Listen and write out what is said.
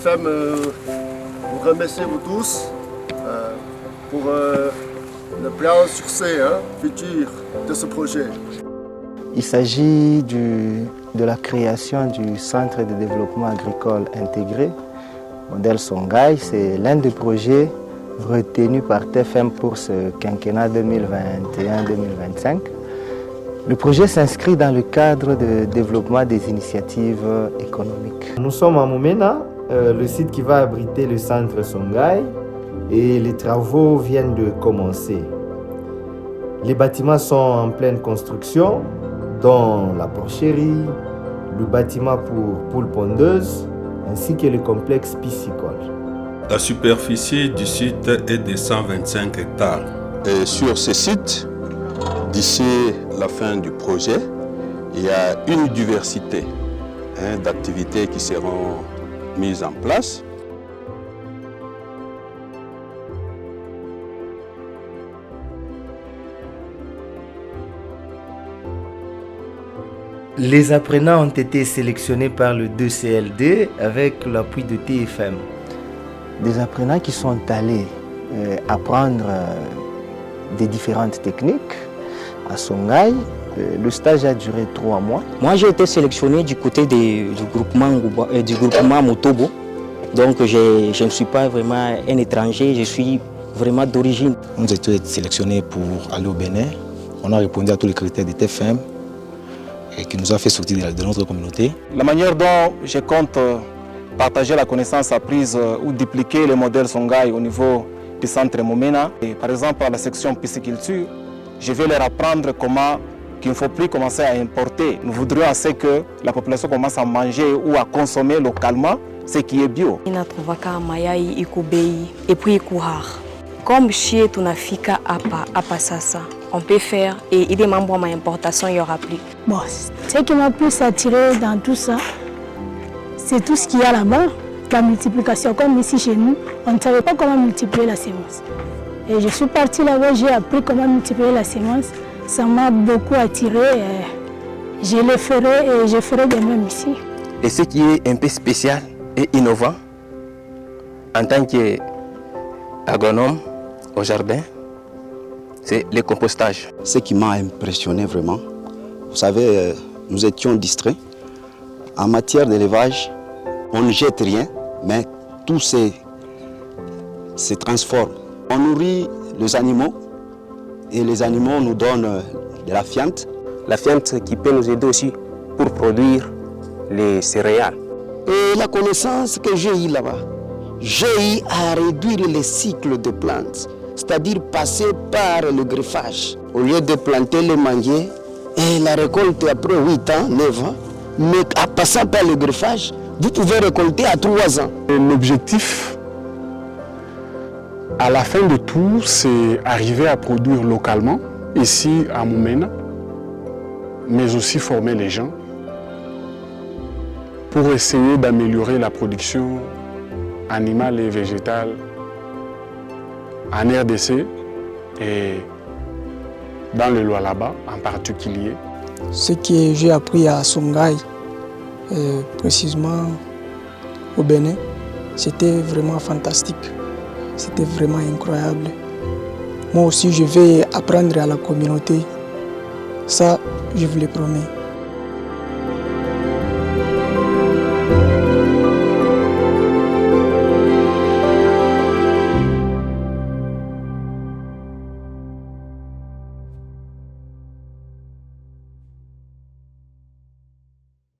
TFM vous remercie vous tous pour le brillant succès futur de ce projet. Il s'agit de la création du Centre de développement agricole intégré, modèle Songhai. C'est l'un des projets retenus par TFM pour ce quinquennat 2021-2025. Le projet s'inscrit dans le cadre de développement des initiatives économiques. Nous sommes à Momena, le site qui va abriter le centre Songhai, et les travaux viennent de commencer. Les bâtiments sont en pleine construction, dont la porcherie, le bâtiment pour poules pondeuses, ainsi que le complexe piscicole. La superficie du site est de 125 hectares. Et sur ce site, d'ici la fin du projet, il y a une diversité d'activités qui seront mises en place. Les apprenants ont été sélectionnés par le 2CLD avec l'appui de TFM. Des apprenants qui sont allés apprendre des différentes techniques à Songhai. Le stage a duré 3 mois. Moi, j'ai été sélectionné du côté du groupement Motobo. Donc, je ne suis pas vraiment un étranger, je suis vraiment d'origine. Nous avons été sélectionnés pour aller au Bénin. On a répondu à tous les critères de TFM et qui nous a fait sortir de notre communauté. La manière dont je compte partager la connaissance apprise ou dupliquer le modèle Songhai au niveau du centre Momena. Et par exemple, à la section pisciculture, je vais leur apprendre qu'il ne faut plus commencer à importer. Nous voudrions assez que la population commence à manger ou à consommer localement ce qui est bio. Comme chez tunafika hapa sasa, on peut faire et il est membre de importation, il y aura plus. Bon, ce qui m'a plus attiré dans tout ça, c'est tout ce qu'il y a là-bas, la multiplication. Comme ici chez nous, on ne savait pas comment multiplier la sémence. Et je suis partie là-bas, j'ai appris comment multiplier la sémence. Ça m'a beaucoup attiré. Je le ferai et je ferai de même ici. Et ce qui est un peu spécial et innovant, en tant qu'agronome au jardin, c'est le compostage. Ce qui m'a impressionné vraiment, vous savez, nous étions distraits. En matière d'élevage, on ne jette rien, mais tout se transforme. On nourrit les animaux et les animaux nous donnent de la fiente. La fiente qui peut nous aider aussi pour produire les céréales. Et la connaissance que j'ai eue là-bas, j'ai eu à réduire les cycles de plantes, c'est-à-dire passer par le greffage. Au lieu de planter le manguier et la récolte après 8 ans, 9 ans, mais en passant par le greffage, vous pouvez récolter à 3 ans. L'objectif, à la fin de tout, c'est arriver à produire localement, ici à Momena, mais aussi former les gens pour essayer d'améliorer la production animale et végétale en RDC et dans le Lualaba en particulier. Ce que j'ai appris à Songhai, précisément au Bénin, c'était vraiment fantastique. C'était vraiment incroyable. Moi aussi, je vais apprendre à la communauté. Ça, je vous le promets.